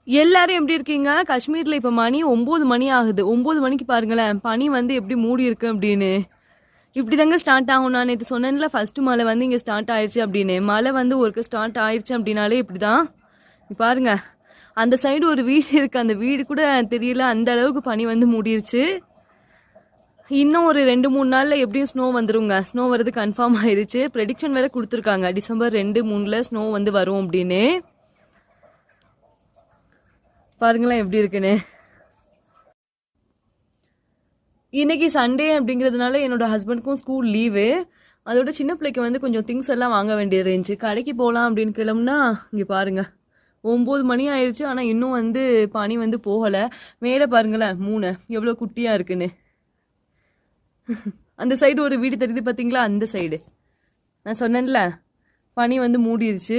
எல்லாரும் எப்படி இருக்கீங்க? காஷ்மீர்ல இப்ப மணி 9 மணி ஆகுது. 9 மணிக்கு பாருங்களேன், பனி வந்து எப்படி மூடி இருக்கு அப்படின்னு. இப்படிதாங்க ஸ்டார்ட் ஆகும். நான் நேற்று சொன்னேன்ல, ஃபர்ஸ்ட் மழை வந்து இங்க ஸ்டார்ட் ஆயிடுச்சு அப்படின்னு. மழை வந்து ஒருக்க ஸ்டார்ட் ஆயிடுச்சு அப்படின்னாலே இப்படிதான். பாருங்க, அந்த சைடு ஒரு வீடு இருக்கு, அந்த வீடு கூட தெரியல, அந்த அளவுக்கு பனி வந்து மூடிருச்சு. இன்னும் ஒரு 2-3 நாள்ல எப்படியும் ஸ்னோ வந்துருங்க. ஸ்னோ வருது கன்ஃபார்ம் ஆயிருச்சு. ப்ரெடிக்ஷன் வேற கொடுத்துருக்காங்க, டிசம்பர் 2-3ல ஸ்னோ வந்து வரும் அப்படின்னு. பாருங்களேன் எப்படி இருக்குன்னு. இன்னைக்கு சண்டே அப்படிங்கிறதுனால என்னோட ஹஸ்பண்டுக்கும் ஸ்கூல் லீவு. அதோட சின்ன பிள்ளைக்கு வந்து கொஞ்சம் திங்ஸ் எல்லாம் வாங்க வேண்டியது இருந்துச்சு. கடைக்கு போகலாம் அப்படின்னு கிளம்புனா இங்கே பாருங்க 9 மணி ஆயிடுச்சு. ஆனால் இன்னும் வந்து பனி வந்து போகலை. மேலே பாருங்களேன் 3 எவ்வளோ குட்டியாக இருக்குன்னு. அந்த சைடு ஒரு வீடு தெரியுது பார்த்தீங்களா? அந்த சைடு நான் சொன்னேன்ல, பனி வந்து மூடிருச்சு.